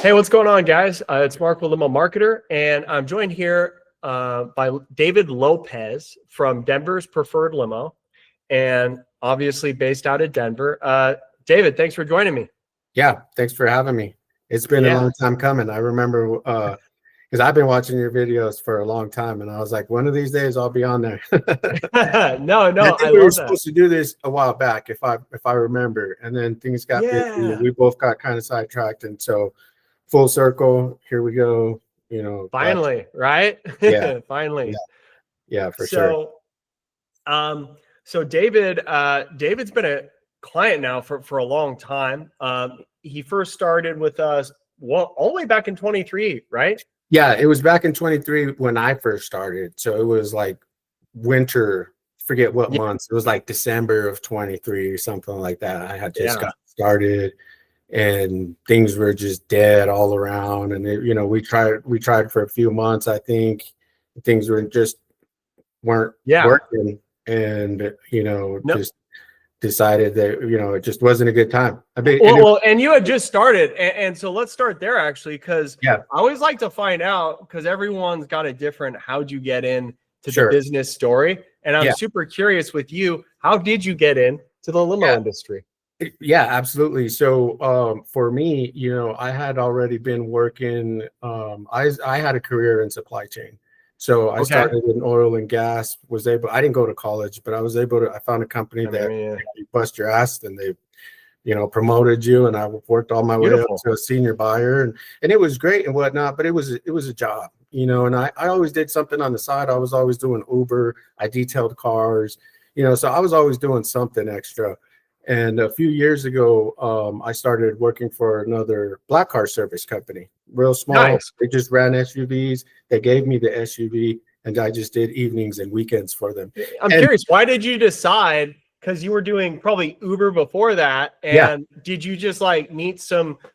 Hey, what's going on, guys? It's Mark with Limo Marketer, and I'm joined here by David Lopez from Denver's Preferred Limo, and obviously based out of Denver. David, thanks for joining me. Yeah, thanks for having me. It's been a long time coming. I remember because I've been watching your videos for a long time, and I was like, one of these days I'll be on there. No, I think we were love that. supposed to do this a while back, if I remember, and then things got busy. Yeah. We both got kind of sidetracked, and so full circle, here we go. Finally, right? Yeah, Finally. yeah, for sure. So David's been a client now for a long time. He first started with us, well, all the way back in 23, right? Yeah, it was back in 23 when I first started. So it was like winter, forget what months. It was like December of 23 or something like that. I had just got started, and things were just dead all around. And we tried for a few months. I think things weren't working, and just decided that it just wasn't a good time. And you had just started, and so let's start there, actually, because I always like to find out, because everyone's got a different how'd you get in to the business story, and I'm super curious with you, how did you get in to the limo industry? Yeah, absolutely. So for me, I had already been working. I had a career in supply chain. So I started in oil and gas, I didn't go to college, but I found a company that you bust your ass, and they, promoted you, and I worked all my way up to a senior buyer, and it was great and whatnot, but it was a job, and I always did something on the side. I was always doing Uber. I detailed cars, so I was always doing something extra. And a few years ago, I started working for another black car service company, real small. Nice. They just ran SUVs. They gave me the SUV, and I just did evenings and weekends for them. I'm curious, why did you decide? Because you were doing probably Uber before that, and did you just like meet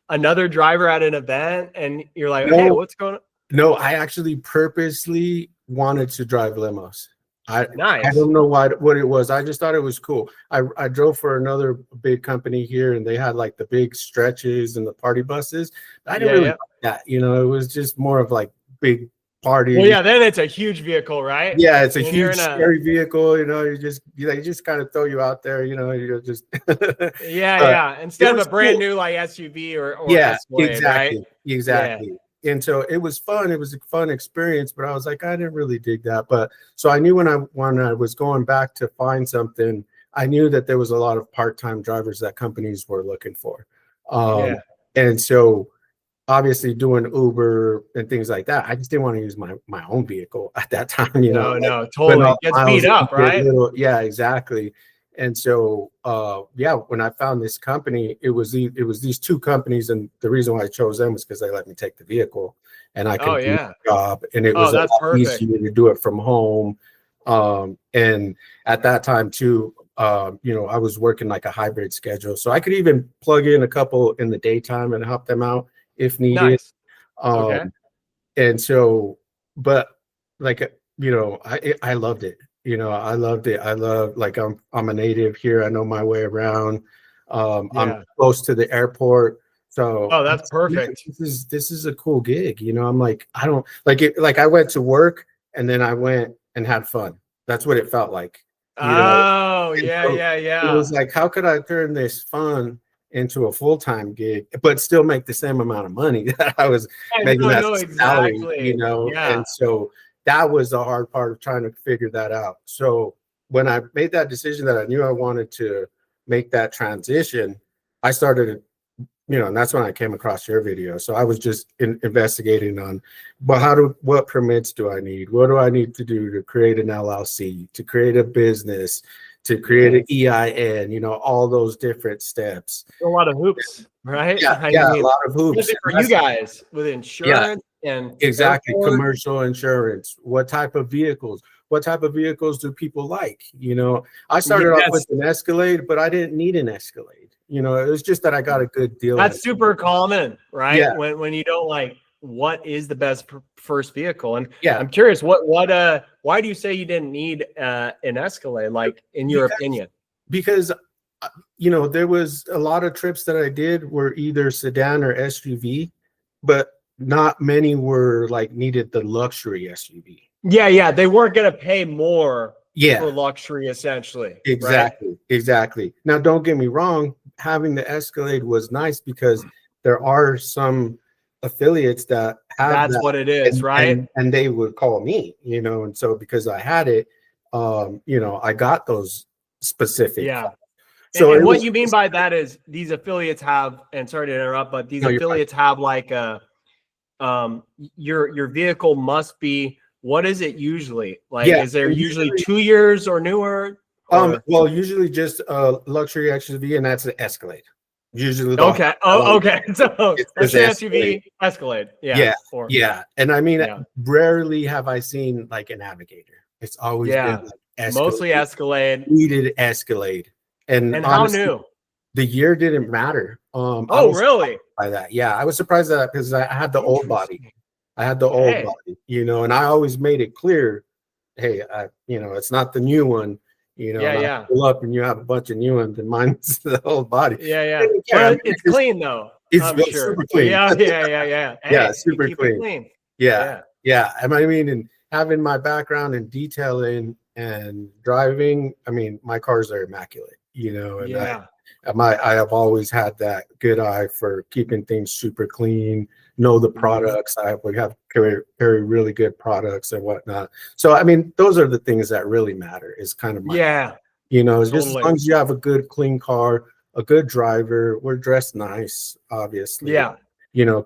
another driver at an event, and you're like, hey, what's going on? No, I actually purposely wanted to drive limos. I don't know what it was. I just thought it was cool. I drove for another big company here, and they had like the big stretches and the party buses. I didn't really like that. It was just more of like big party. Well, then it's a huge vehicle, right? Yeah, it's a huge scary vehicle. You just kind of throw you out there. You're just Instead of a brand new like SUV or Escalade, exactly, right? exactly. Yeah. And so it was fun. It was a fun experience, but I was like, I didn't really dig that. But so I knew when I was going back to find something, I knew that there was a lot of part-time drivers that companies were looking for. And so obviously doing Uber and things like that, I just didn't want to use my own vehicle at that time. No, totally. Gets beat up, right? Yeah, exactly. And so, when I found this company, it was these two companies, and the reason why I chose them was because they let me take the vehicle, and I could do the job, and it was easier to do it from home. And at that time too, I was working like a hybrid schedule, so I could even plug in a couple in the daytime and help them out if needed. Nice. And so, but like, I loved it. I loved it. I love, like, I'm a native here. I know my way around. I'm close to the airport. So that's perfect. This is a cool gig. I'm like, I don't like it. Like, I went to work and then I went and had fun. That's what it felt like. It was like, how could I turn this fun into a full-time gig, but still make the same amount of money that I was making salary, And so that was the hard part of trying to figure that out. So when I made that decision that I knew I wanted to make that transition, I started, and that's when I came across your video. So I was just investigating on, what permits do I need? What do I need to do to create an LLC, to create a business, to create an EIN, all those different steps. A lot of hoops, right? A lot of hoops. For you guys with insurance and exactly commercial insurance. What type of vehicles do people like? I started off with an Escalade, but I didn't need an Escalade. It was just that I got a good deal. That's super common, right? Yeah. When you don't like, what is the best first vehicle? And I'm curious, why do you say you didn't need an Escalade, like, in your opinion? Because there was a lot of trips that I did were either sedan or SUV, but not many were like needed the luxury SUV. Yeah. They weren't going to pay more for Yeah, luxury, essentially. Right. exactly. Now, don't get me wrong, having the Escalade was nice because there are some affiliates that have That's that, what it is, right? and they would call me, and so because I had it, I got those specific Yeah. calls. So And it what was you mean by that is these affiliates have, and sorry to interrupt, but these no, you're fine. affiliates have like a, your vehicle must be, what is it usually? Like, Yeah, is there so usually usually, 2 years or newer? Or well, usually just a luxury SUV, and that's an Escalade. Usually the okay. Oh, okay. So it's just luxury Escalade. SUV, Escalade. Yeah. Yeah, Or yeah. And I mean, yeah. rarely have I seen like a Navigator. It's always been Yeah. like Mostly Escalade, Escalade. needed Escalade. And And how honestly, new? the year didn't matter. I Oh, was surprised really? by that. Yeah, I was surprised at that because I had the old body. Interesting. I had the old Okay. body, and I always made it clear, hey, it's not the new one, Yeah. and I Yeah. pull up and you have a bunch of new ones and mine's the old body. Yeah. I Yeah. didn't care. I mean, But it's clean though, it's I'm been sure. super clean. Yeah. Yeah, Hey, you super keep it clean. clean. Yeah, Yeah. yeah. And I mean, and having my background in detailing and driving, I mean, my cars are immaculate, and Yeah. I have always had that good eye for keeping things super clean, know the products. We have very really good products and whatnot. So I mean, those are the things that really matter, is kind of my, Yeah. it's just as long Totally. as you have a good clean car, a good driver, we're dressed nice, obviously, Yeah.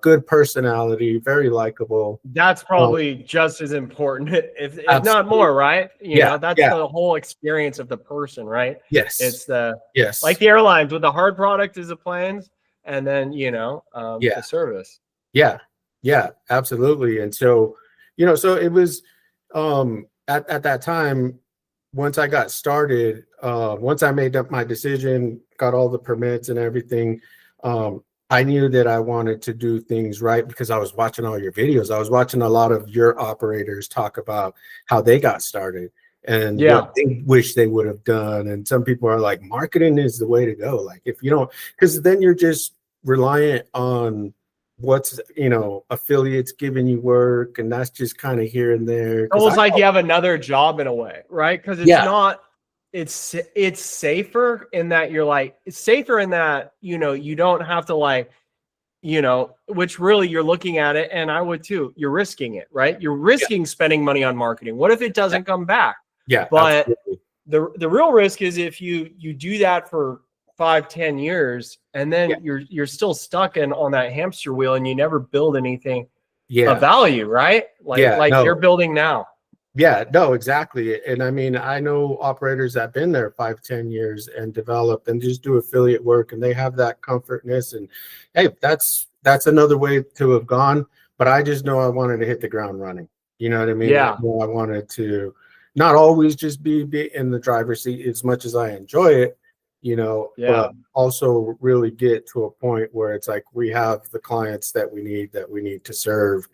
good personality, very likable. That's Um, probably just as important, if not Absolutely. more, right? Yeah, That's yeah. the whole experience of the person, right? Yes. It's the, like Yes. the airlines with the hard product is the planes, and then Yeah. the service. Yeah. Yeah. Absolutely. And so, so it was at that time, once I got started, once I made up my decision, got all the permits and everything, I knew that I wanted to do things right because I was watching all your videos. I was watching a lot of your operators talk about how they got started and Yeah. what they wish they would have done. And some people are like, marketing is the way to go. Like, if you don't, because then you're just reliant on what's, affiliates giving you work, and that's just kind of here and there. Because Almost like you have another job in a way, right? Because it's yeah, not, it's safer in that it's safer in that, you don't have to which really you're looking at it, and I would too, you're risking it, right? You're yeah, risking spending money on marketing. What if it yeah, doesn't come back? yeah, But absolutely. the real risk is if you do that for 5-10 years, and Yeah, then you're still stuck on that hamster wheel, and you never build anything of yeah, value, right? yeah. Like you're No, building now. yeah, no, exactly. And I mean, I know operators that have been there 5, 10 years and develop and just do affiliate work, and they have that comfortness. And hey, that's another way to have gone. But I just know I wanted to hit the ground running. You know what I mean? I Yeah. know I wanted to not always just be in the driver's seat as much as I enjoy it, Yeah. but also really get to a point where it's like we have the clients that we need to serve.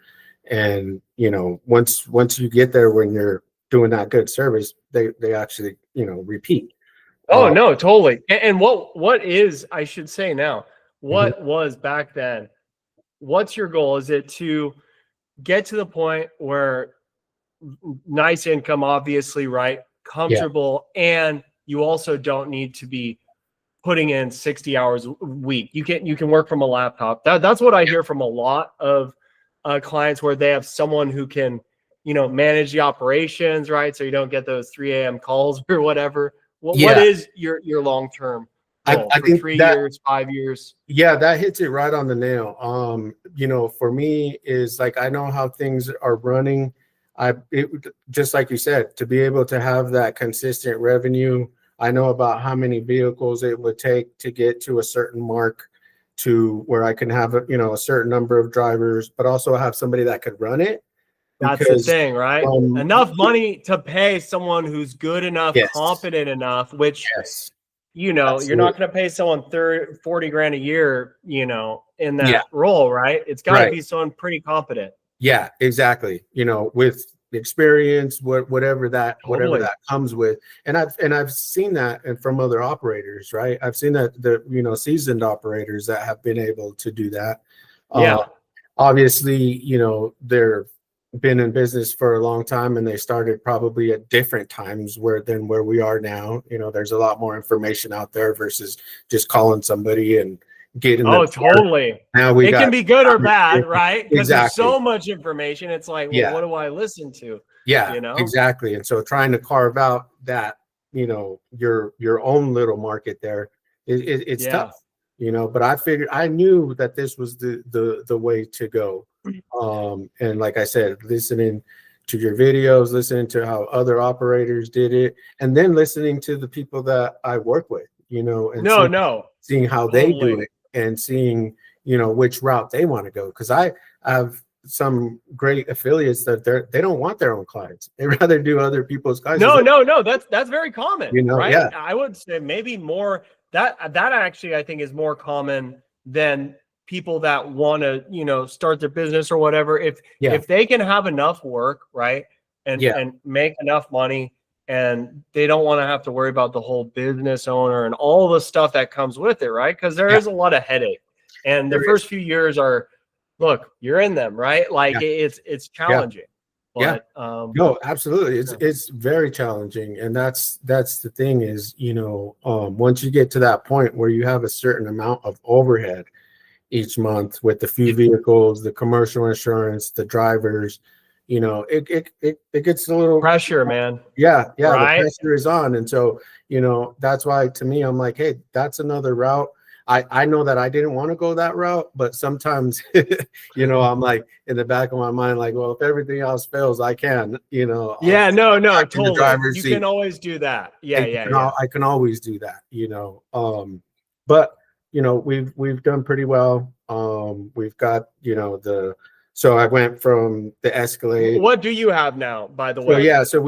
And once you get there, when you're doing that good service, they actually repeat. Oh uh no, totally. And what is, I should say now, mhm. what was back then? What's your goal? Is it to get to the point where nice income, obviously, right? Yeah, Comfortable, and you also don't need to be putting in 60 hours a week. You can work from a laptop. That's what I hear from a lot of clients, where they have someone who can, manage the operations, right? So you don't get those 3 a.m. calls or whatever. What yeah. is your long-term goal I for think 3 years, 5 years? yeah, that hits it right on the nail. For me is like, I know how things are running. Just like you said, to be able to have that consistent revenue. I know about how many vehicles it would take to get to a certain mark, to where I can have a certain number of drivers, but also have somebody that could run it. That's the Because thing, right? um Enough money to pay someone who's good enough, yes, competent enough, which, yes, you're not absolutely. going to pay someone 30, 40 grand a year, in Yeah, that role, right? It's got to right. be someone pretty competent. Yeah, exactly. With experience, whatever Totally. that comes with. And I've seen that, and from other operators, right? I've seen that the seasoned operators that have been able to do that. Uh, Yeah. obviously, they're been in business for a long time, and they started probably at different times than where we are now. There's a lot more information out there versus just calling somebody and getting them. Oh, totally. Now it can be good or bad, right? Because there's Exactly. so much information. It's like, well, what do I listen to? Yeah, exactly. And so trying to carve out that, your own little market there, it's tough, but I knew that this was the way to go. And like I said, listening to your videos, listening to how other operators did it, and then listening to the people that I work with, and seeing how they do it, and seeing, which route they want to go. Because I have some great affiliates that they don't want their own clients. They rather do other people's clients. No. That's very common, right? Yeah. I would say maybe more that actually I think is more common than people that want to, start their business or whatever. If they can have enough work, right, and make enough money, and they don't want to have to worry about the whole business owner and all the stuff that comes with it, right? Because there is a lot of headache, and the first few years are, look, you're in them, right? Like it's challenging. But, no, absolutely. It's very challenging. And that's the thing is, once you get to that point where you have a certain amount of overhead each month with the few vehicles, the commercial insurance, the drivers, it gets a little pressure, man. Yeah. Right? The pressure is on. And so, that's why to me, I'm like, hey, that's another route. I know that I didn't want to go that route, but sometimes, I'm like in the back of my mind, like, well, if everything else fails, I can, totally. You can always do that. I can always do that, but, we've done pretty well. We've got, so I went from the Escalade. What do you have now, by the way? So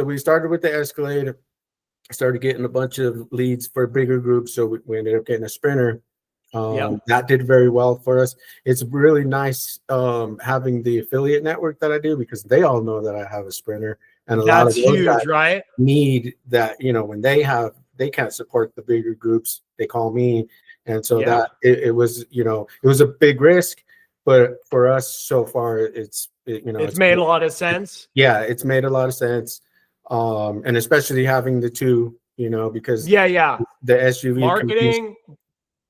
we started with the Escalade. Started getting a bunch of leads for bigger groups, so we ended up getting a Sprinter. That did very well for us. It's really nice having the affiliate network that I do, because they all know that I have a Sprinter, and a lot of those guys right? need that. When they can't support the bigger groups, they call me, and so that it was it was a big risk, but for us so far it's made a lot of sense. Yeah, it's made a lot of sense. And especially having the two, because the SUV marketing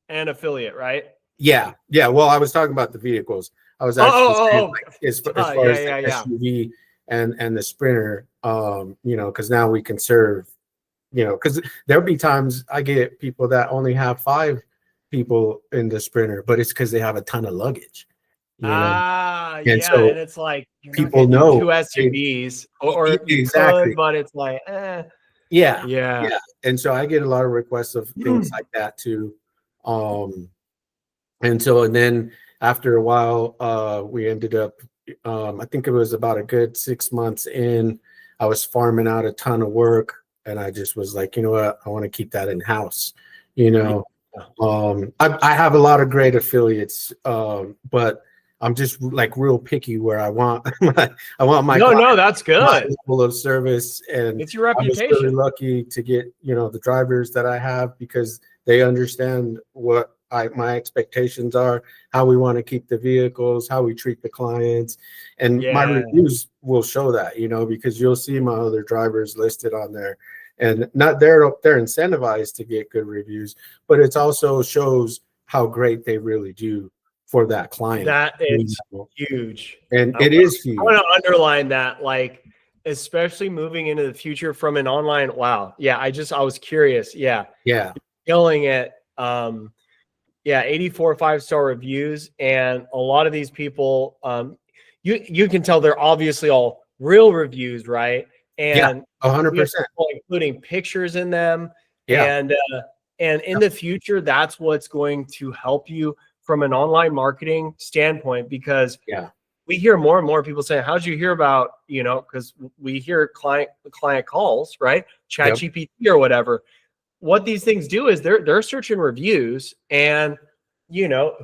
and affiliate, right? Yeah. Well, I was talking about the vehicles. I was actually as far as the SUV and the Sprinter, because now we can serve, because there'll be times I get people that only have 5 people in the Sprinter, but it's because they have a ton of luggage. So and it's like people know 2 SUVs or exactly, but it's like yeah. And so I get a lot of requests of things like that too. And then after a while, we ended up, I think it was about a good 6 months in, I was farming out a ton of work, and I just was like, you know what, I want to keep that in house. I have a lot of great affiliates, but I'm just like real picky where I want my that's good level of service, and it's your reputation. I'm just really lucky to get the drivers that I have, because they understand what my expectations are, how we want to keep the vehicles, how we treat the clients, and my reviews will show that, because you'll see my other drivers listed on there, and not they're incentivized to get good reviews, but it also shows how great they really do for that client. That is huge. And it is huge. I want to underline that, like, especially moving into the future from an online. Wow. Yeah. I was curious. Yeah. Killing it. 84 5-star reviews. And a lot of these people, you can tell they're obviously all real reviews, right? And 100%, including pictures in them. And in the future, that's what's going to help you from an online marketing standpoint, because we hear more and more people saying, how'd you hear about, because we hear client calls, right? Chat GPT or whatever. What these things do is they're searching reviews, and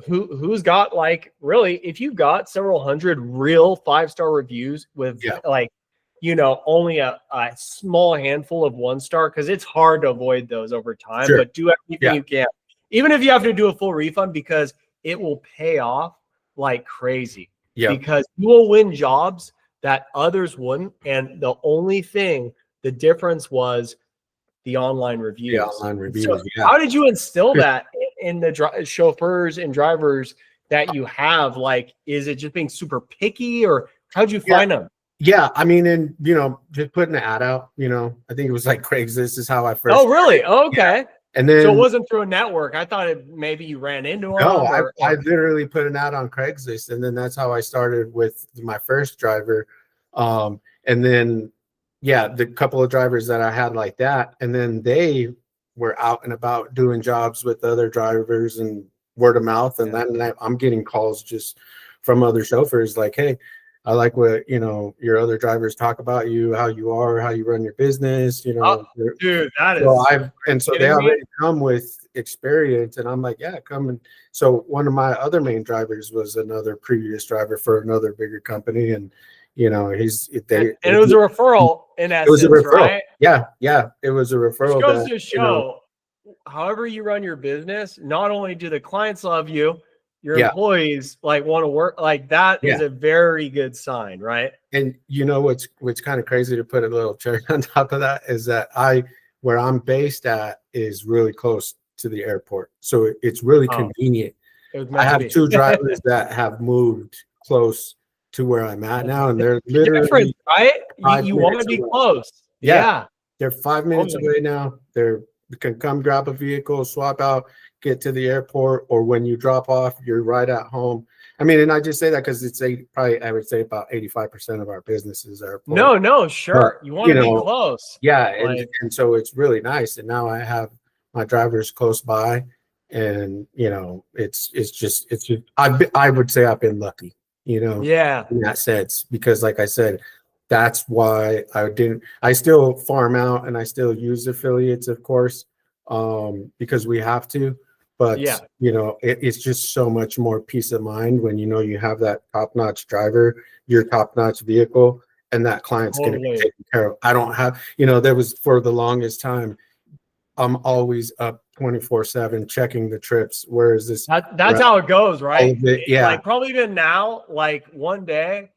who's got, like, really, if you've got several hundred real 5-star reviews with only a small handful of 1-star, because it's hard to avoid those over time, but do everything you can, even if you have to do a full refund, because it will pay off like crazy Yeah. because you will win jobs that others wouldn't. And the difference was the online reviews. The online reviews. So Yeah. how did you instill that in the chauffeurs and drivers that you have? Like, is it just being super picky, or how'd you find them? Yeah, I mean, and just putting an ad out. I think it was like Craigslist is how I first. Oh, really? Started. Okay. Yeah. And then so it wasn't through a network. I thought maybe you ran into them. No, I literally put an ad on Craigslist, and then that's how I started with my first driver. And then, yeah, the couple of drivers that I had like that, and then they were out and about doing jobs with other drivers and word of mouth, and then I'm getting calls just from other chauffeurs like, hey, I like what your other drivers talk about you, how you are, how you run your business. Dude, that is. So they already come with experience, and I'm like, yeah, come. And so one of my other main drivers was another previous driver for another bigger company, and it was a referral in essence. It was a referral, right? Yeah, it was a referral. Which goes to show, however you run your business, not only do the clients love you, your employees like want to work, like that is a very good sign, right? And what's kind of crazy, to put a little cherry on top of that, is that where I'm based at is really close to the airport, so it's really convenient. I have two drivers that have moved close to where I'm at now, and they're literally right. You want to be close. Yeah, they're 5 minutes away now. You can come grab a vehicle, swap out, get to the airport, or when you drop off, you're right at home. I mean, and I just say that because it's probably, I would say, about 85% of our businesses are. No, sure. But, you want to be close. Yeah, and so it's really nice. And now I have my drivers close by, and it's just I would say I've been lucky, in that sense, because like I said, that's why I still farm out, and I still use affiliates, of course, because we have to. But it's just so much more peace of mind when you have that top-notch driver, your top-notch vehicle, and that client's going to be taken care of. I don't have, there was, for the longest time, I'm always up 24/7 checking the trips. Where is this? That's how it goes, right? Yeah. Like probably even now, like one day,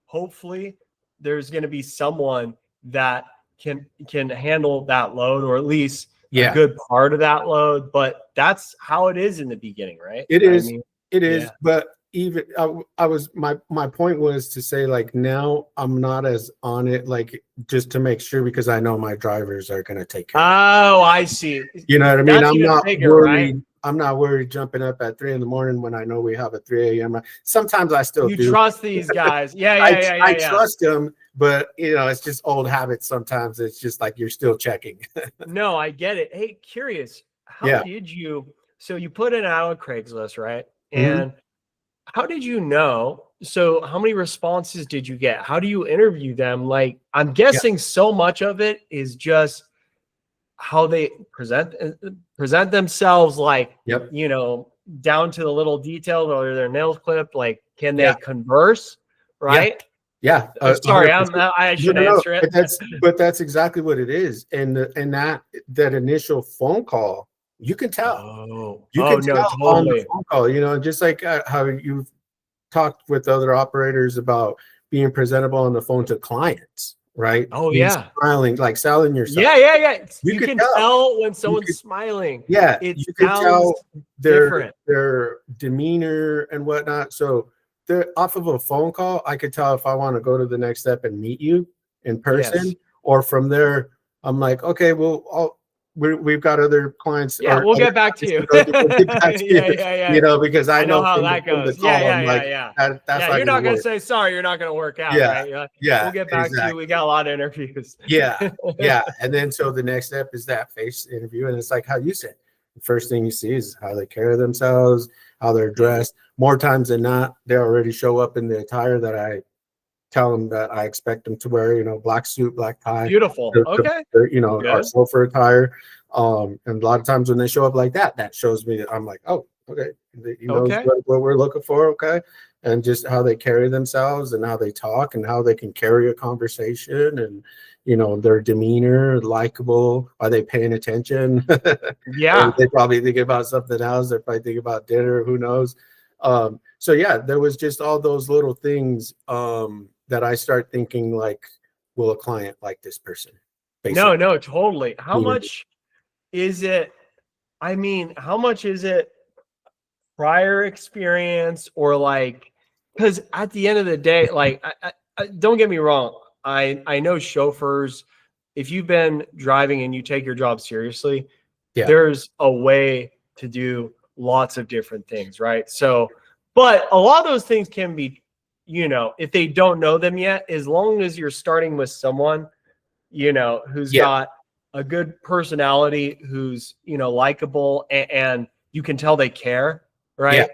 hopefully, there's going to be someone that can handle that load, or at least a good part of that load. But that's how it is in the beginning, right? It is. But even my point was to say, like, now I'm not as on it, like, just to make sure, because I know my drivers are going to take care of it. Oh, I see. You know what I mean? That's I'm not worried. Right? I'm not worried jumping up at 3 a.m. when I know we have a 3 a.m. Sometimes I still do. You trust these guys. I trust them, but it's just old habits. Sometimes it's just like you're still checking. No, I get it. Hey, curious. How did you? So you put it out on Craigslist, right? And how did you know? So how many responses did you get? How do you interview them? Like, I'm guessing so much of it is just how they present themselves, like, down to the little details, or their nails clipped. Like, can they converse? Right. Yeah. Sorry, I should answer it. But that's exactly what it is. And that initial phone call, you can tell. You can tell on the phone call, just like how you've talked with other operators about being presentable on the phone to clients, right? Oh, smiling, like selling yourself. Yeah. You can tell when someone's smiling. Yeah, you can tell their demeanor and whatnot. So they're off of a phone call, I could tell if I want to go to the next step and meet you in person, or from there, I'm like, okay, well, we've got other clients. Yeah, we'll get back to you. Yeah. Because I know how that goes. That's you're not going to say, sorry, you're not going to work out. Right? We'll get back to you. We got a lot of interviews. Yeah. And then, so the next step is that face interview. And it's like how you said, the first thing you see is how they carry themselves, how they're dressed. More times than not, they already show up in the attire that I tell them that I expect them to wear, black suit, black tie. Beautiful. Okay. Our chauffeur attire. And a lot of times when they show up like that, that shows me that I'm like, oh, okay. He knows what we're looking for. Okay. And just how they carry themselves and how they talk and how they can carry a conversation and, their demeanor, likable. Are they paying attention? Yeah. They probably think about something else. They probably think about dinner. Who knows? So yeah, there was just all those little things that I start thinking like, will a client like this person? Basically. No, totally. How You know, much is it? I mean, how much is it prior experience or like, because at the end of the day, like, don't get me wrong. I know chauffeurs, if you've been driving and you take your job seriously, yeah, there's a way to do lots of different things, right? So, but a lot of those things can be, if they don't know them yet, as long as you're starting with someone, who's yeah, got a good personality, who's, likable, and you can tell they care, yeah, right?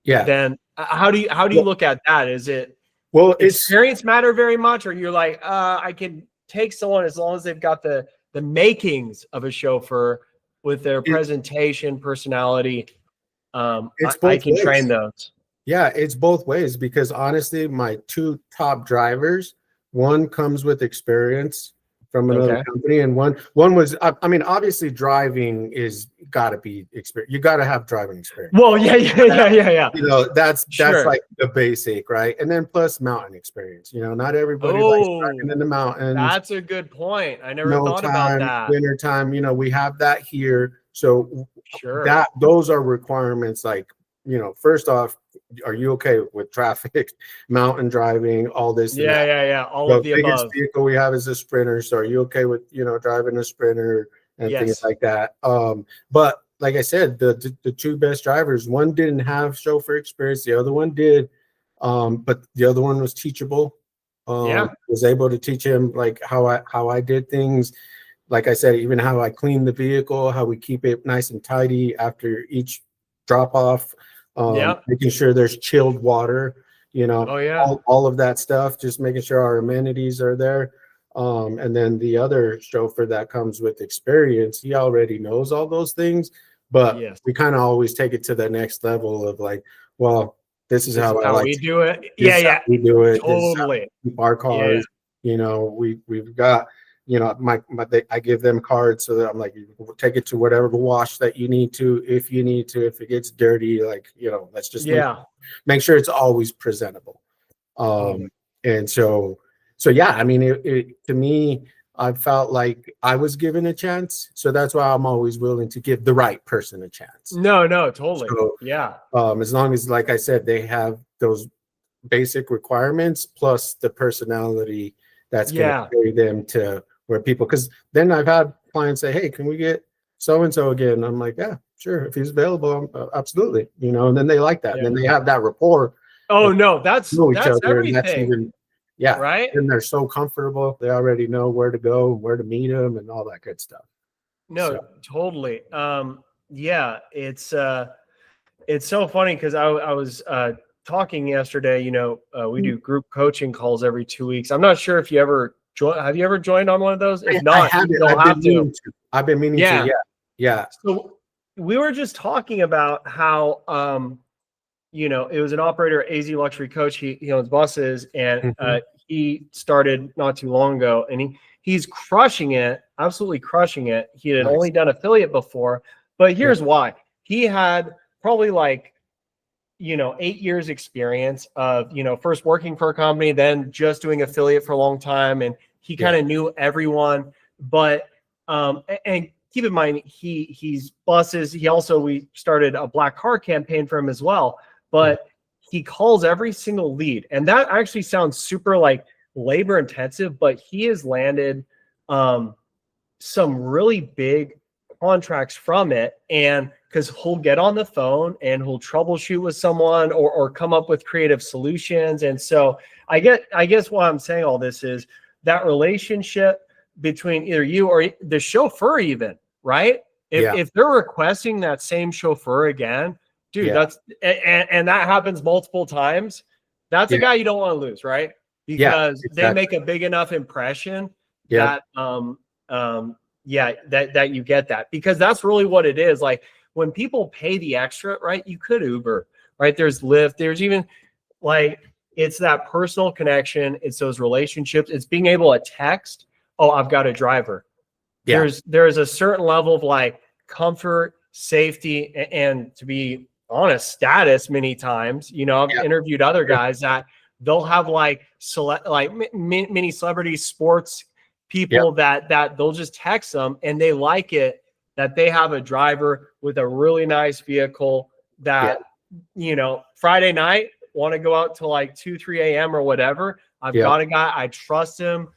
yeah. Then how do you Well, look at that? Is it well, it's experience matter very much, or you're like, I can take someone as long as they've got the makings of a chauffeur with their it, presentation, personality. it's I both can train ways. those. Yeah, it's both ways because honestly, my two top drivers, one comes with experience from another Okay. company, and one was, I mean, obviously driving is got to be experience. You got to have driving experience. Well, yeah. That's Sure. like the basic, right? And then plus mountain experience. Not everybody likes driving in Oh, the mountains. that's a good point. I never Snow thought about time, that. winter time, we have that here. So Sure. those are requirements. Like, first off, are you okay with traffic, mountain driving, all this and that? Yeah. All of The the biggest above. vehicle we have is a Sprinter. So are you okay with, driving a Sprinter and things Yes. like that? But like I said, the two best drivers, one didn't have chauffeur experience, the other one did. But the other one was teachable. Yeah. Was able to teach him like how I did things. Like I said, even how I clean the vehicle, how we keep it nice and tidy after each drop off, Yeah. making sure there's chilled water, Oh yeah. all of that stuff, just making sure our amenities are there. And then the other chauffeur that comes with experience, he already knows all those things, but Yes. we kind of always take it to the next level of like, well, this is This is how I how like we to, do it. this is how Yeah. we do it. This is how Totally. we keep our Yeah. cars. We've got, I give them cards so that I'm like, you take it to whatever wash that you need to, if you need to, if it gets dirty, like, let's just Yeah. make sure it's always presentable. Totally. And so yeah, I mean, to me, I felt like I was given a chance. So that's why I'm always willing to give the right person a chance. No, totally. So Yeah. as long as, like I said, they have those basic requirements plus the personality that's going to Yeah. carry them to where people, because then I've had clients say, hey, can we get so and so again? I'm like, yeah, sure, if he's available, absolutely, and then they like that. Yeah. And then they have that rapport, Oh no, that's know each other, and that's everything. even, yeah, Right? and they're so comfortable, they already know where to go, where to meet them, and all that good stuff. No, So totally. Yeah, it's so funny because I was talking yesterday. We do group coaching calls every 2 weeks. I'm not sure if you ever join. Have you ever joined on one of those? If I not, you haven't. don't have to. I've been meaning to. Yeah. Yeah, yeah. So we were just talking about how it was an operator at AZ Luxury Coach. He owns buses, and Mhm. he started not too long ago, and he's crushing it, absolutely crushing it. He had Nice. only done affiliate before, but Yeah. here's why. He had probably like 8 years experience of first working for a company, then just doing affiliate for a long time, and he kind Yeah. of knew everyone. But and keep in mind, he's buses. We started a black car campaign for him as well, but he calls every single lead, and that actually sounds super like labor intensive, but he has landed some really big contracts from it. And because he'll get on the phone and he'll troubleshoot with someone or come up with creative solutions. And so I guess why I'm saying all this is that relationship between either you or the chauffeur, even, right? If they're requesting that same chauffeur again, dude, Yeah. and that happens multiple times, that's a guy you don't want to lose, right? Because they make a big enough impression that that you get that, because that's really what it is. Like when people pay the extra, right? You could Uber, right? There's Lyft, there's even like, it's that personal connection, it's those relationships, it's being able to text, oh, I've got a driver. There's a certain level of like comfort, safety, and to be on a status many times. You know, I've interviewed other guys that they'll have like mini celebrities, sports people that they'll just text them, and they like it that they have a driver with a really nice vehicle that, you know, Friday night want to go out to like 2, 3 a.m. or whatever. I've got a guy, I trust him,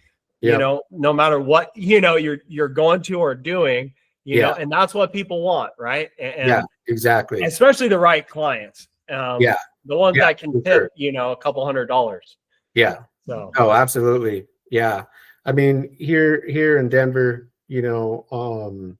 you know, no matter what, you know, you're going to or doing, you know, and that's what people want. Right. And exactly. Especially the right clients. The ones that can tip, you know, a couple $100. Yeah. So. Oh, absolutely. Yeah. I mean, here in Denver, you know,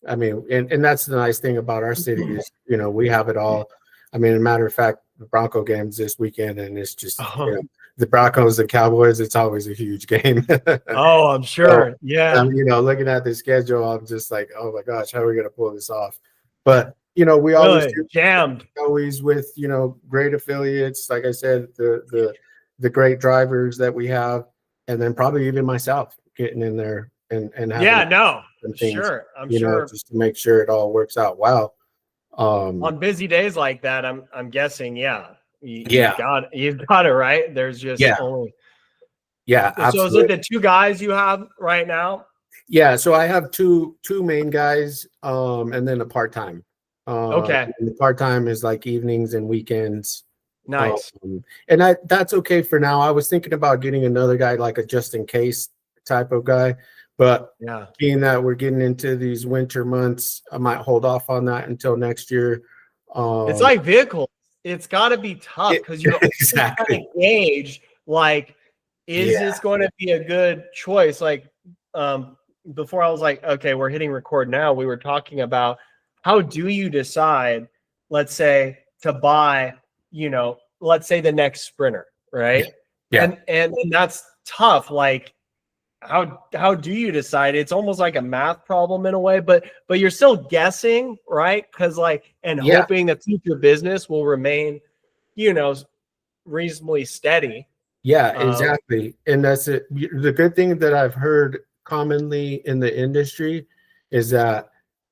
I mean, and that's the nice thing about our city is, you know, we have it all. I mean, as a matter of fact, the Bronco game's this weekend, and it's just, you know, the Broncos and Cowboys, it's always a huge game. Oh, I'm sure. So, yeah. You know, looking at the schedule, I'm just like, oh my gosh, how are we going to pull this off? But, you know, we always do jammed. Always with, you know, great affiliates. Like I said, the great drivers that we have, and then probably even myself getting in there and having things, sure. I'm you know, just to make sure it all works out well. On busy days like that, I'm guessing, you've got it right. There's just only absolutely. So is it the two guys you have right now? Yeah, so I have two main guys, and then a part-time. And the part-time is like evenings and weekends. Nice. And that's okay for now. I was thinking about getting another guy, like a just in case type of guy, but being that we're getting into these winter months, I might hold off on that until next year. It's like vehicles. It's got to be tough because you're exactly engaged. Like, is this going to be a good choice? Like, before I was like, okay, we're hitting record now. We were talking about how do you decide, let's say, to buy, you know, let's say the next Sprinter, right? And that's tough. Like, how do you decide? It's almost like a math problem in a way, but you're still guessing, right? Because like, and hoping that future business will remain, you know, reasonably steady. Yeah, exactly. And that's it. The good thing that I've heard commonly in the industry is that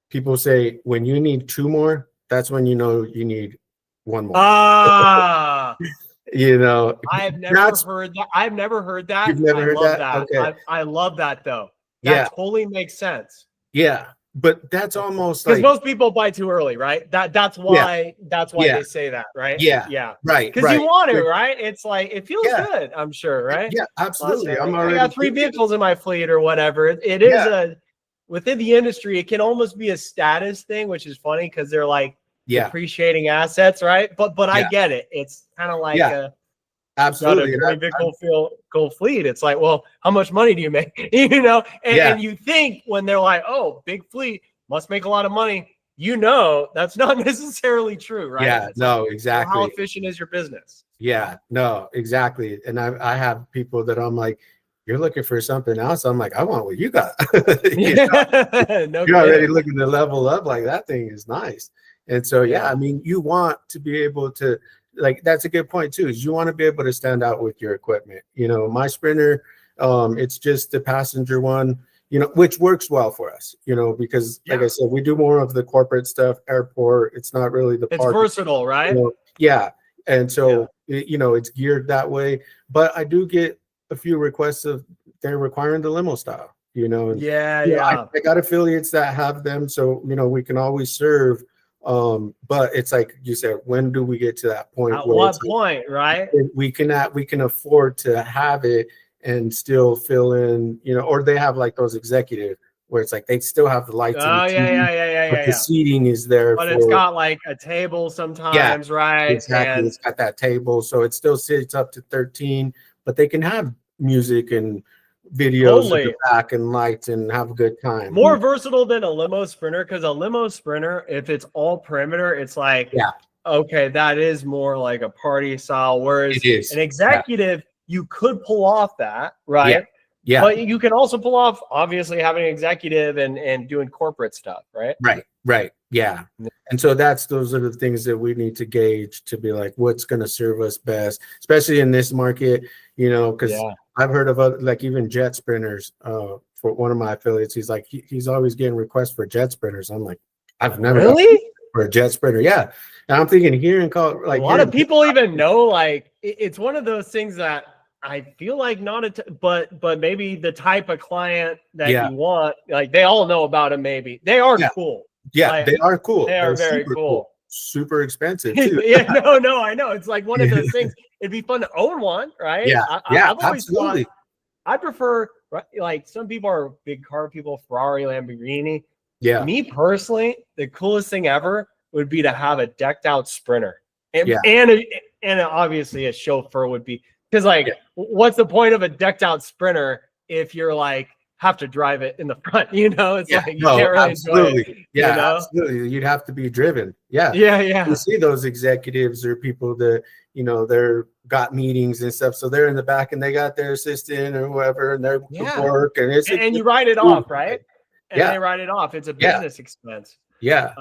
people say when you need two more, that's when you know you need one more. You know, I've never heard that. I've never heard that. You've never heard that? Okay. I love that though. That totally makes sense. Yeah, but that's almost because like most people buy too early, right? That's why they say that, right? Right. Because you want it, right? It's like it feels good. I'm sure, right? Yeah, absolutely. I got 3 vehicles in my fleet or whatever. It is within the industry. It can almost be a status thing, which is funny because they're like depreciating assets, right? But I get it. It's kind of like absolutely a vehicle fleet. It's like, well, how much money do you make? You know, and you think when they're like, oh, big fleet must make a lot of money. You know, that's not necessarily true, right? Yeah, no, exactly. How efficient is your business? Yeah, no, exactly. And I have people that I'm like, you're looking for something else. I'm like, I want what you got. You're already looking to level up. Like that thing is nice. And so, I mean, you want to be able to, like, that's a good point too, is you want to be able to stand out with your equipment. You know, my Sprinter, it's just the passenger one, you know, which works well for us, you know, because like I said, we do more of the corporate stuff, airport. It's not really the It's versatile, right? You know? And so, you know, it's geared that way. But I do get a few requests of they're requiring the limo style, you know. And, I got affiliates that have them. So, you know, we can always serve. But it's like you said, when do we get to that point? At what point, right? We can afford to have it and still fill in, you know, or they have like those executive where it's like they still have the lights. Oh, the seating is there. But it's got like a table sometimes, right? Exactly. And it's got that table. So it still sits up to 13, but they can have music and videos in the back and lights and have a good time. More versatile than a limo Sprinter, because a limo Sprinter, if it's all perimeter, it's like, okay, that is more like a party style. Whereas an executive, you could pull off that, right? Yeah. But you can also pull off, obviously, having an executive and doing corporate stuff, right? Right. Yeah. And so those are the things that we need to gauge to be like, what's going to serve us best, especially in this market, you know, because I've heard of other, like even jet sprinters. For one of my affiliates, he's like, he's always getting requests for jet sprinters. I'm like, I've never. Really? for a jet sprinter. Yeah. And I'm thinking here in Colorado, like a lot of people even know, like it's one of those things that I feel like but maybe the type of client that you want, like they all know about them. Maybe they are cool. Yeah, like, they are cool. They're very cool. Super expensive too. Yeah, no, I know. It's like one of those things. It'd be fun to own one, right? Yeah, I've always absolutely. thought I prefer, like some people are big car people, Ferrari, Lamborghini. Yeah. Me personally, the coolest thing ever would be to have a decked out Sprinter, and obviously a chauffeur would be, because like, what's the point of a decked out Sprinter if you're like have to drive it in the front? It's like you can't really enjoy it. Yeah, absolutely. You'd have to be driven. Yeah. Yeah. You see those executives or people that they're got meetings and stuff, so they're in the back and they got their assistant or whoever, and they're work, and you write it off, right? And they write it off. It's a business expense. Yeah.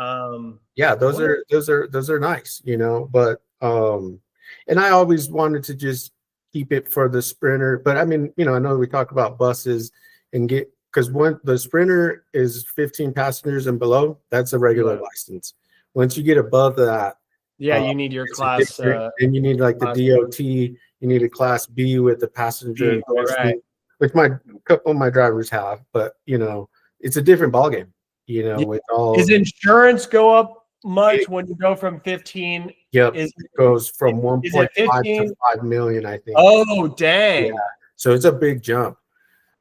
Those are nice, but and I always wanted to just keep it for the Sprinter, but I mean, I know we talk about buses and because when the Sprinter is 15 passengers and below, that's a regular license. Once you get above that, you need your class, and you need like the DOT. You need a class B with the passenger endorsement, which a couple of my drivers have, but it's a different ballgame. With all, does insurance go up much when you go from 15? Yep, it goes from 1.5 to 5 million, I think. Oh, dang! Yeah. So it's a big jump.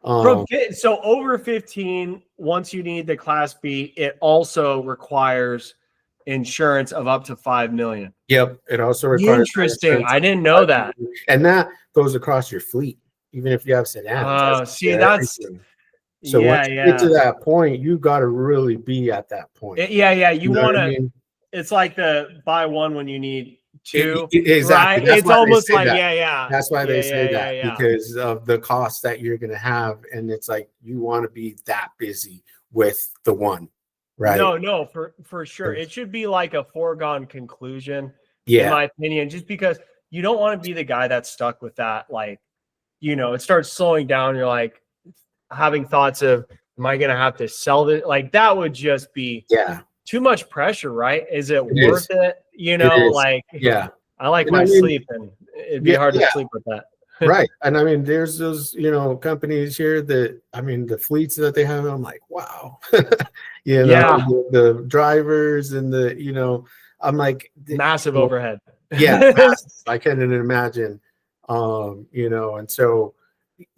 So over 15, once you need the class B, it also requires insurance of up to 5 million. Yep, it also requires. Interesting. I didn't know that. And that goes across your fleet, even if you have sedans. See, that's. So once you get to that point, you got to really be at that point. You want to. It's like the buy one when you need two. Exactly. Right? It's almost like that. That's why they say that, because of the cost that you're going to have, and it's like you want to be that busy with the one, right? No, for sure. It should be like a foregone conclusion, in my opinion, just because you don't want to be the guy that's stuck with that. Like, it starts slowing down. You're like, having thoughts of, am I going to have to sell this? Like that would just be too much pressure, right? Is it worth it? I like my sleep, and it'd be hard to sleep with that. Right. And I mean, there's those, companies here that, I mean, the fleets that they have, I'm like, wow, the drivers and I'm like, massive overhead. I can't even imagine, and so,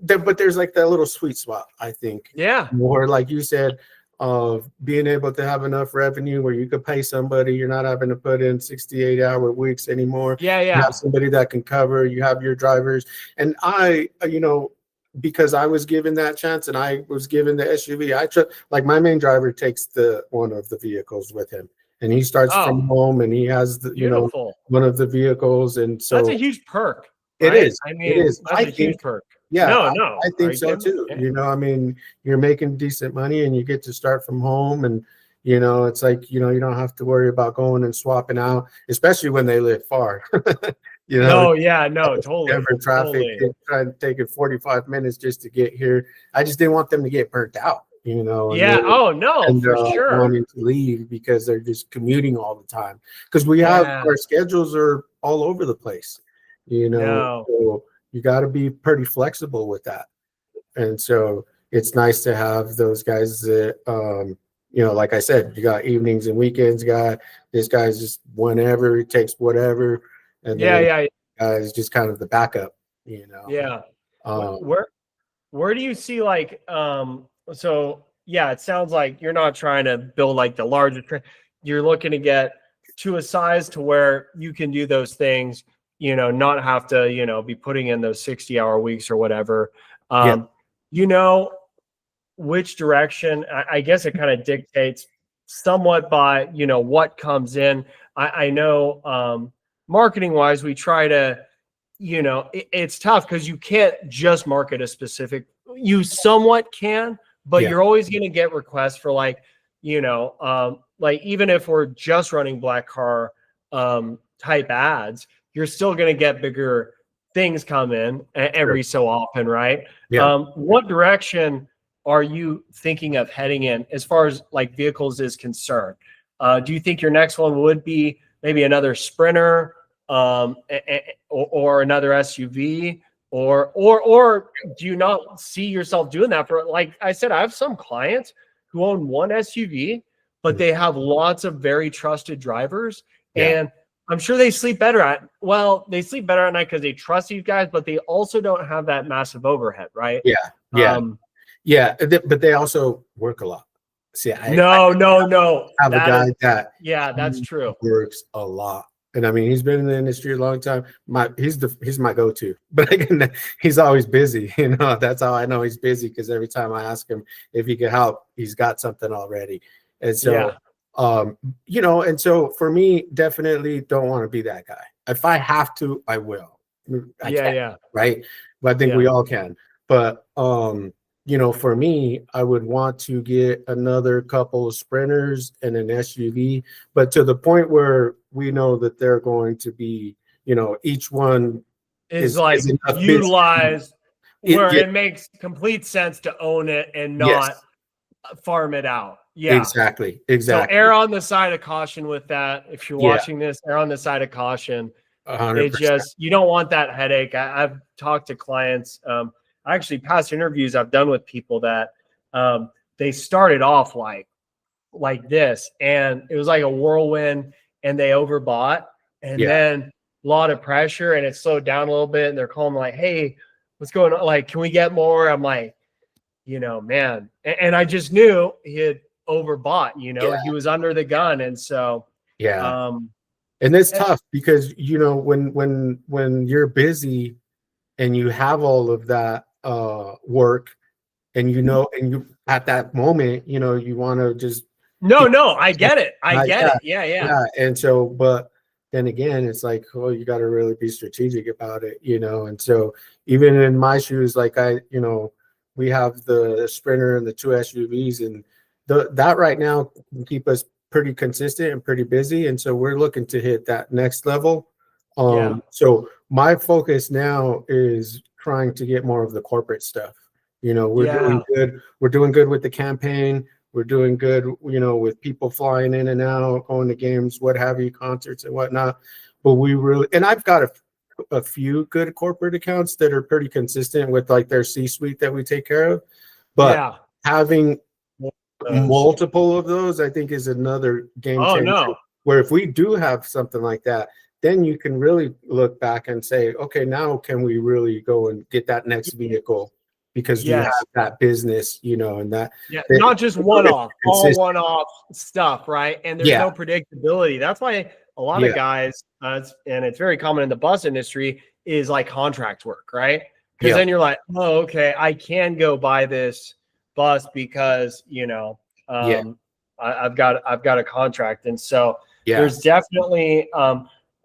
but there's like that little sweet spot, I think. More like you said, of being able to have enough revenue where you could pay somebody. You're not having to put in 68-hour weeks anymore. You have somebody that can cover. You have your drivers. And I, because I was given that chance and I was given the SUV, like my main driver takes one of the vehicles with him. And he starts from home, and he has one of the vehicles. And so that's a huge perk. Right? It is. I mean, it is. That's a huge perk. Yeah, no. I think so too. I mean, you're making decent money and you get to start from home, and it's like, you don't have to worry about going and swapping out, especially when they live far. Totally. Denver traffic, trying to take it 45 minutes just to get here. I just didn't want them to get burnt out, for sure. Wanting to leave because they're just commuting all the time. Because we have our schedules are all over the place, So you got to be pretty flexible with that. And so it's nice to have those guys that, like I said, you got evenings and weekends guy. This guy's just whenever, he takes whatever. And guy's just kind of the backup, Where do you see like, it sounds like you're not trying to build like the largest, you're looking to get to a size to where you can do those things, not have to, be putting in those 60-hour weeks or whatever. Which direction, I guess it kind of dictates somewhat by, what comes in. I know marketing wise, we try to, it's tough because you can't just market a specific, you somewhat can, but you're always going to get requests for like, like even if we're just running black car type ads, you're still going to get bigger things come in every so often, right? What direction are you thinking of heading in as far as like vehicles is concerned? Do you think your next one would be maybe another Sprinter, or another SUV, or do you not see yourself doing that? For, like I said, I have some clients who own one SUV, but they have lots of very trusted drivers, and I'm sure they sleep better they sleep better at night because they trust these guys, but they also don't have that massive overhead, right? But they also work a lot. See, I no. have a guy that that's true. Works a lot. And I mean, he's been in the industry a long time. He's my go-to, but again, he's always busy. You know, that's how I know he's busy, because every time I ask him if he could help, he's got something already. And so, you know, and so for me, definitely don't want to be that guy. If I have to, I will. I can, right? But I think we all can. But you know, for me, I would want to get another couple of Sprinters and an SUV, but to the point where we know that they're going to be, you know, each one is like utilized where it makes complete sense to own it and not farm it out. Exactly. So err on the side of caution with that. If you're watching this, err on the side of caution. 100%. You don't want that headache. I've talked to clients, actually past interviews I've done with people that they started off like this, and it was like a whirlwind, and they overbought, and then a lot of pressure, and it slowed down a little bit, and they're calling like, hey, what's going on? Like, can we get more? I'm like, you know, man. And I just knew he had overbought, you know, he was under the gun. And so, and it's tough because, you know, when you're busy and you have all of that work, and you know, and you at that moment, you know, you want to just I get it. I get it. Yeah. And so, but then again, it's like, oh, you got to really be strategic about it, you know. And so, even in my shoes, like you know, we have the Sprinter and the two SUVs, and that right now can keep us pretty consistent and pretty busy. And so we're looking to hit that next level. So my focus now is trying to get more of the corporate stuff. You know, we're doing good. We're doing good with the campaign. We're doing good, you know, with people flying in and out, going to games, what have you, concerts and whatnot. But we really, and I've got a few good corporate accounts that are pretty consistent with like their C-suite that we take care of. But having multiple of those, I think, is another game changer. Where if we do have something like that, then you can really look back and say, okay, now can we really go and get that next vehicle? Because you have that business, you know, and that not just one-off, all one-off stuff, right? And there's no predictability. That's why a lot of guys, and it's very common in the bus industry, is like contract work, right? Because then you're like, oh, okay, I can go buy this bus because, you know, I've got a contract. And so there's definitely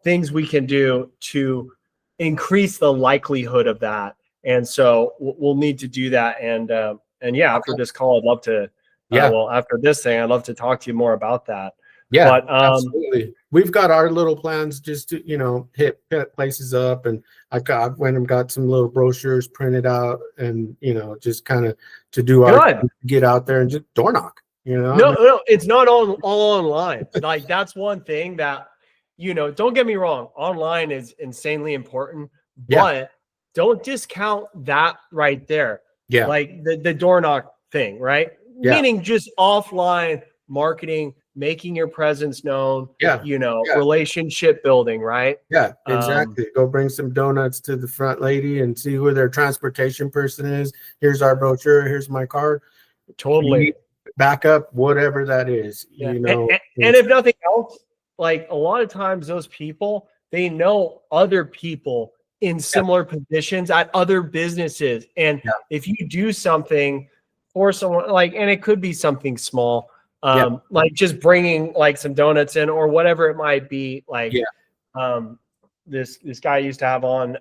things we can do to increase the likelihood of that. And so we'll need to do that. And after this call, I'd love to, after this thing, I'd love to talk to you more about that. But absolutely. We've got our little plans just to, you know, hit places up. And I went and got some little brochures printed out, and, you know, just kind of to do our, get out there and just door knock, you know? No, it's not all online. Like, that's one thing that, you know, don't get me wrong. Online is insanely important, but don't discount that right there. Like the door knock thing, right? Meaning just offline marketing, making your presence known, you know, relationship building, right? Exactly. Go bring some donuts to the front lady and see who their transportation person is. Here's our brochure. Here's my card. Totally. Backup, whatever that is, you know. And if nothing else, like a lot of times those people, they know other people in similar positions at other businesses. And if you do something for someone, like, and it could be something small, like just bringing like some donuts in or whatever it might be, like this guy used to have on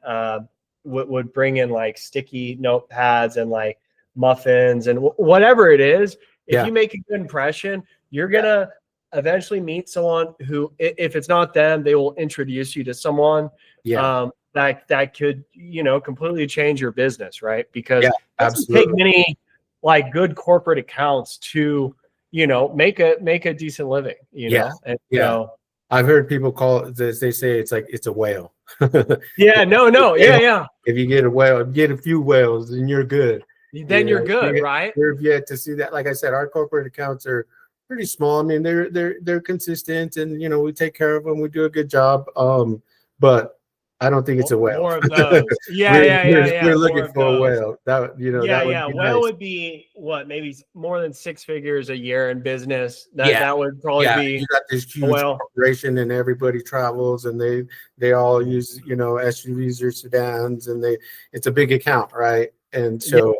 would bring in like sticky notepads and like muffins and whatever it is. If you make a good impression, you're gonna eventually meet someone who, if it's not them, they will introduce you to someone that could, you know, completely change your business, right? Because it doesn't take many like good corporate accounts to, make a decent living, Yeah. and Yeah. I've heard people call it this, they say it's like it's a whale. yeah, no, yeah. If you get a whale, get a few whales, then you're good. Then you're good, right? We've yet to see that. Like I said, our corporate accounts are pretty small. I mean, they're consistent, and we take care of them. We do a good job. But I don't think it's a whale. More of those. Yeah. We're looking for a whale. That that would be Whale nice. would be what, maybe more than 6 figures a year in business. That would probably be. You got this huge corporation, and everybody travels, and they all use SUVs or sedans, and it's a big account, right? And so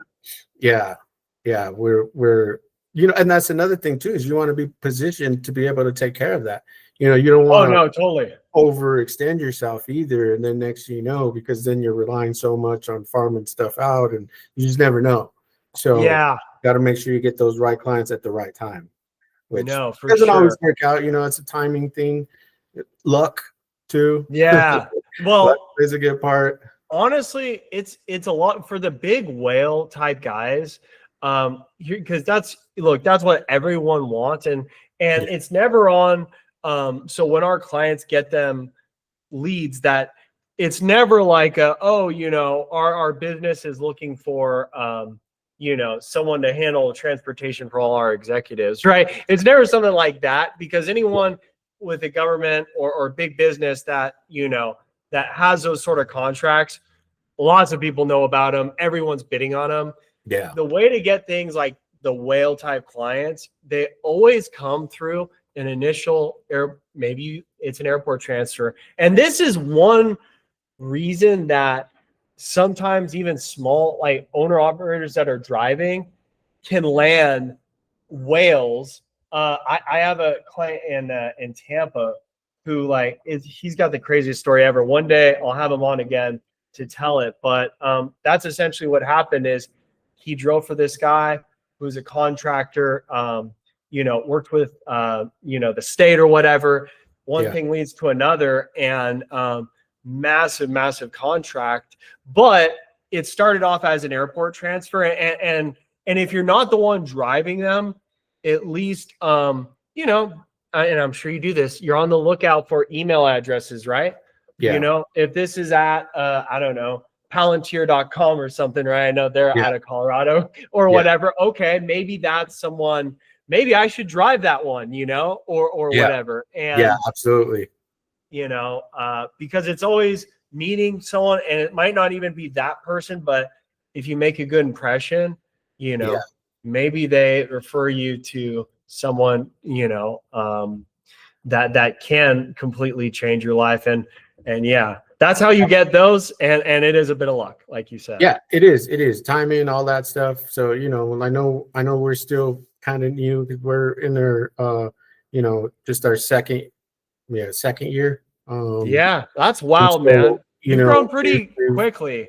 we're and that's another thing too, is you want to be positioned to be able to take care of that. You don't want to totally overextend yourself either, and then next thing you know, because then you're relying so much on farming stuff out, and you just never know. So got to make sure you get those right clients at the right time, which doesn't always work out. It's a timing thing, luck too. Well, luck is a good part. Honestly, it's a lot for the big whale type guys, because that's what everyone wants, and it's never on. So when our clients get them leads, that it's never like our business is looking for someone to handle transportation for all our executives, right? It's never something like that, because anyone with a government or big business that that has those sort of contracts, lots of people know about them. Everyone's bidding on them. Yeah. The way to get things like the whale type clients, they always come through an initial maybe it's an airport transfer. And this is one reason that sometimes even small, like owner operators that are driving, can land whales. I have a client in Tampa who he's got the craziest story ever. One day I'll have him on again to tell it, but that's essentially what happened. Is he drove for this guy who's a contractor, worked with the state or whatever. One thing leads to another, and massive contract. But it started off as an airport transfer, and if you're not the one driving them, at least and I'm sure you do this, you're on the lookout for email addresses, right? If this is at I don't know, palantir.com or something, right? I know they're out of Colorado or whatever. Okay, maybe that's someone, maybe I should drive that one, or whatever. And absolutely. Because it's always meeting someone, and it might not even be that person, but if you make a good impression, maybe they refer you to someone, that can completely change your life. And that's how you get those. And it is a bit of luck, like you said. Yeah, it is timing, all that stuff. So, I know we're still kind of new, because we're in our, just our second year. That's wild, man. You've grown pretty quickly.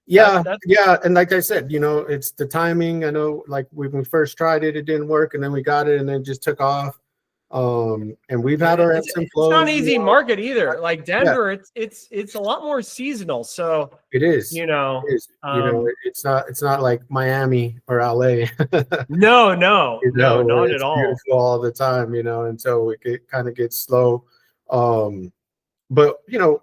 And like I said, it's the timing. I know, like when we first tried it, it didn't work, and then we got it, and then it just took off. And we've had our ebbs and flows. It's not an easy market either. Like Denver, it's a lot more seasonal. So it is. It's not like Miami or LA. No, not at all. Beautiful all the time, and so it kind of gets slow. But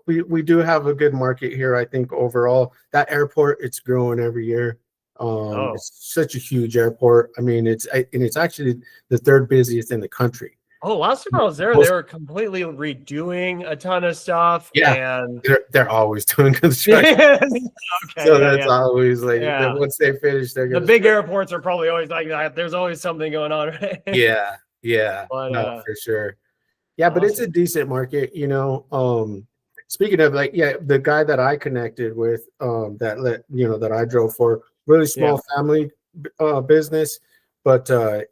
we do have a good market here. I think overall, that airport, it's growing every year. It's such a huge airport. I mean, it's actually the third busiest in the country. Oh, last time I was there, they were completely redoing a ton of stuff. Yeah, and they're always doing construction. That's always like, once they finish, they're the big airports are probably always like that. There's always something going on, right? But, for sure. Yeah, but it's a decent market, Speaking of the guy that I connected with, that I drove for, really small family business, but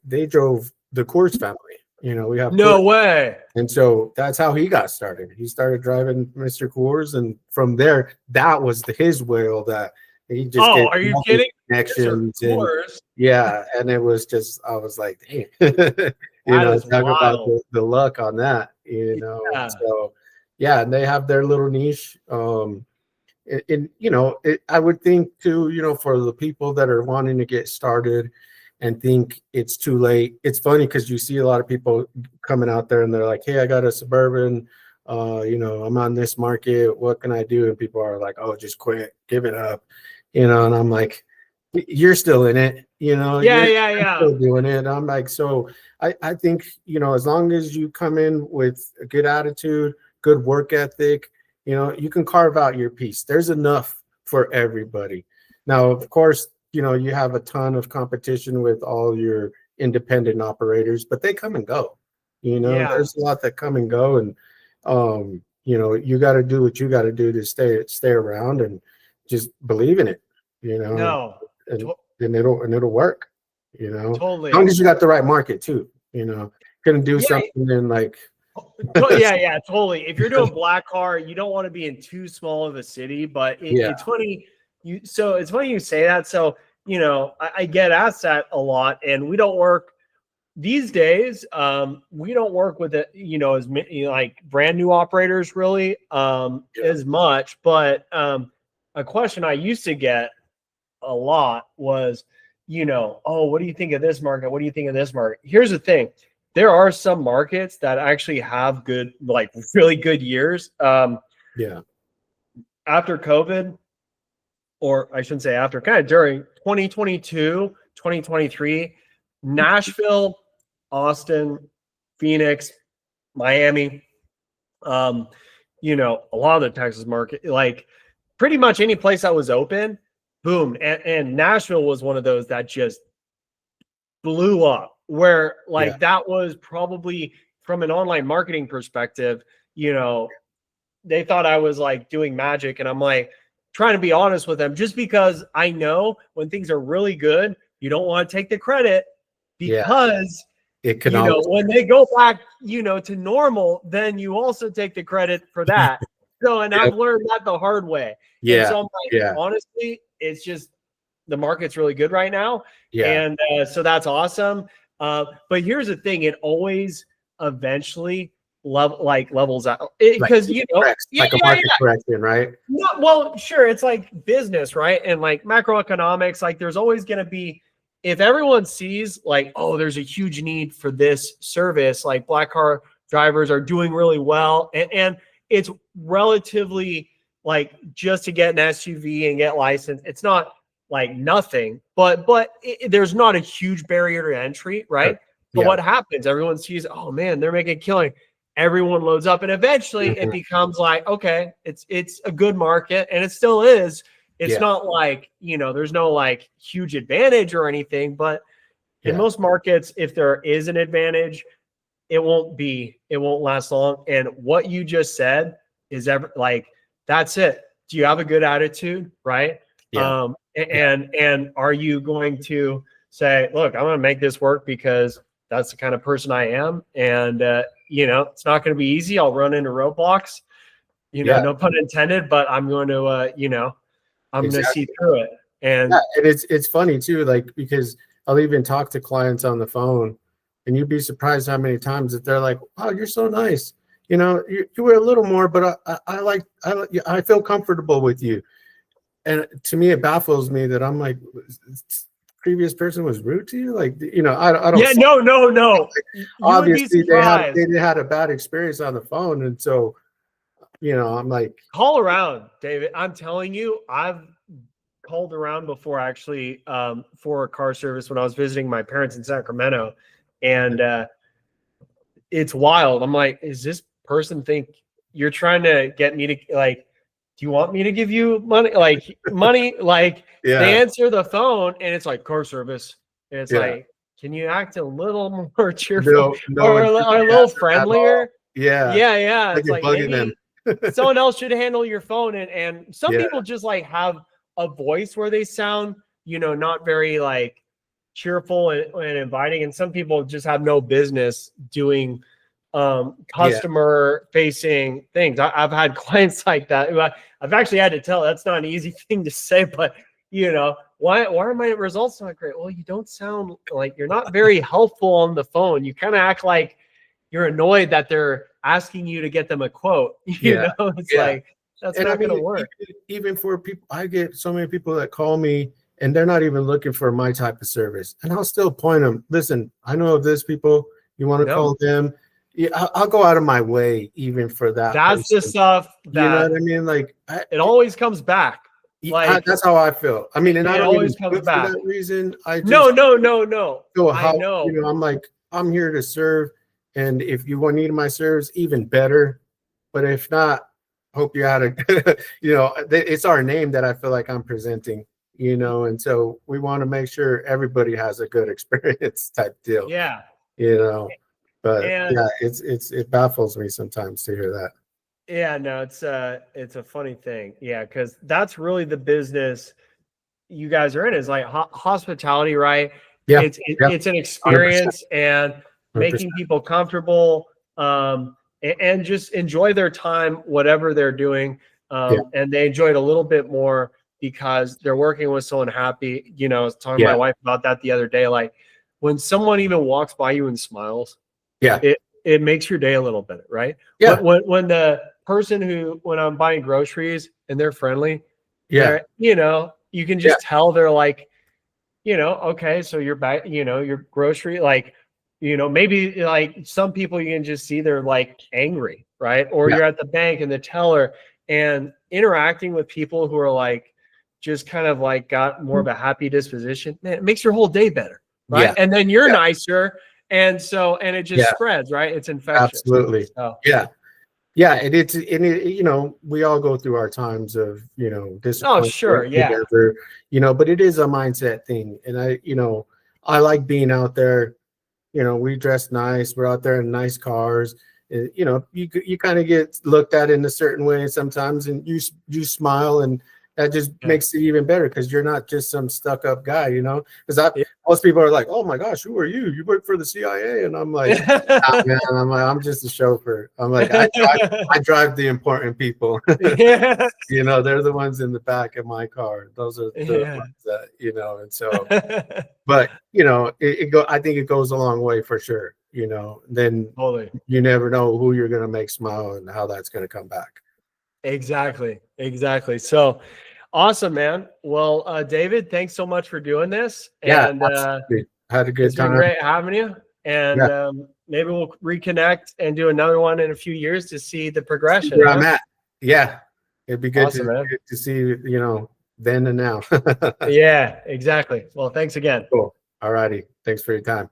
they drove the Coors family. We have no Coors. way. And so that's how he got started. He started driving Mr. Coors, and from there, that was his wheel that he just. Oh, are you kidding? Connections and and it was just, I was like, dang, talk about the luck on that, So and they have their little niche. I would think too, for the people that are wanting to get started, and think it's too late. It's funny because you see a lot of people coming out there and they're like, hey, I got a Suburban, I'm on this market, what can I do? And people are like, oh, just quit, give it up, and I'm like, you're still in it, Yeah, you're still doing it. I'm like, so I think, as long as you come in with a good attitude, good work ethic, you can carve out your piece. There's enough for everybody. Now, of course, you have a ton of competition with all your independent operators, but they come and go. There's a lot that come and go, and you got to do what you got to do to stay around, and just believe in it. No. And it'll work. Totally. As long as you got the right market too. Gonna do something in like. Yeah, totally. If you're doing black car, you don't want to be in too small of a city, but it's funny. It's funny you say that. So, I get asked that a lot, and we don't work these days. We don't work with it, as many like brand new operators really, as much. But a question I used to get a lot was, oh, what do you think of this market? What do you think of this market? Here's the thing. There are some markets that actually have good, like really good years. After COVID, or I shouldn't say after, kind of during 2022, 2023, Nashville, Austin, Phoenix, Miami, a lot of the Texas market, like pretty much any place that was open, boom. And Nashville was one of those that just blew up, where that was probably from an online marketing perspective, they thought I was like doing magic. And I'm like trying to be honest with them, just because I know when things are really good, you don't want to take the credit, because it can when they go back, to normal, then you also take the credit for that. So, and I've learned that the hard way. And so I'm like, honestly, it's just the market's really good right now. And so that's awesome. But here's the thing, it always eventually levels out, because like a market correction, right? No, well, sure, it's like business, right? And like macroeconomics, like there's always going to be, if everyone sees like, oh, there's a huge need for this service, like black car drivers are doing really well, and it's relatively like just to get an SUV and get licensed, it's not like nothing, but there's not a huge barrier to entry, right? But what happens? Everyone sees, oh man, they're making a killing. Everyone loads up, and eventually it becomes like, okay, it's a good market, and it still is. It's not like, there's no like huge advantage or anything, but in most markets, if there is an advantage, it won't last long. And what you just said is that's it. Do you have a good attitude, right? And are you going to say, look, I'm going to make this work because that's the kind of person I am. And, it's not going to be easy. I'll run into roadblocks, no pun intended, but I'm going to, I'm going to see through it. And it's funny too, like, because I'll even talk to clients on the phone, and you'd be surprised how many times that they're like, wow, you're so nice. You were a little more, but I feel comfortable with you. And to me, it baffles me that I'm like, previous person was rude to you, like, I don't. Yeah, no. Obviously, they had a bad experience on the phone, and so, I'm like, call around, David. I'm telling you, I've called around before, actually, for a car service when I was visiting my parents in Sacramento, and it's wild. I'm like, is this person think you're trying to get me to like? Do you want me to give you money? They answer the phone and it's like car service. And it's like, can you act a little more cheerful or a little friendlier? Yeah. It's like maybe someone else should handle your phone. And some people just like have a voice where they sound, not very like cheerful and inviting. And some people just have no business doing customer facing things. I've had clients like that. I've actually had to tell, that's not an easy thing to say, but why are my results not great? Well, you don't sound like, you're not very helpful on the phone. You kind of act like you're annoyed that they're asking you to get them a quote. It's like, that's not going to work. Even for people, I get so many people that call me and they're not even looking for my type of service. And I'll still point them, listen, I know of this people, you want to call them. Yeah, I'll go out of my way even for that. That's the stuff that, you know what I mean? Like it always comes back. Like that's how I feel. I mean, and I don't always even comes back for that reason. I just no. feel I how, know. you know, I'm like, I'm here to serve. And if you want need my service, even better. But if not, hope you had a, you know, it's our name that I feel like I'm presenting, you know, and so we want to make sure everybody has a good experience type deal. Yeah. You know, but And yeah, it baffles me sometimes to hear that. yeah, no, it's a funny thing. Yeah, because that's really the business you guys are in, is like hospitality, right? Yeah, It's an experience 100%. and making people comfortable, and just enjoy their time, whatever they're doing. And they enjoy it a little bit more because they're working with someone happy. You know, I was talking to my wife about that the other day. Like when someone even walks by you and smiles, it makes your day a little better, right? Yeah. When the person when I'm buying groceries and they're friendly, they're, you know, you can just tell they're like, you know, okay, so you're back, you know, your grocery, like, you know, maybe like some people you can just see they're like angry, right? Or you're at the bank and the teller, and interacting with people who are like just kind of like got more of a happy disposition, man, it makes your whole day better, right? And then you're nicer, and it just spreads, right? It's infectious. Absolutely. So. Yeah, and you know, we all go through our times of, you know, disappointment. Oh, sure, yeah. Whatever, you know, but it is a mindset thing. And I, you know, I like being out there. You know, we dress nice. We're out there in nice cars. You know, you kind of get looked at in a certain way sometimes, and you smile, and that just makes it even better because you're not just some stuck up guy, you know. Because most people are like, "Oh my gosh, who are you? You work for the CIA?" And I'm like, "Nah, man, I'm just a chauffeur." I'm like, I drive the important people. You know, they're the ones in the back of my car. Those are the ones that, you know, and so. But you know, I think it goes a long way for sure. You know, then you never know who you're going to make smile and how that's going to come back. Exactly. So awesome, man. Well, David, thanks so much for doing this. And had a good it's time. been great having you. And maybe we'll reconnect and do another one in a few years to see the progression. Where I'm at. Yeah, it'd be good, awesome, to see, you know, then and now. Yeah, exactly. Well, thanks again. Cool. All righty. Thanks for your time.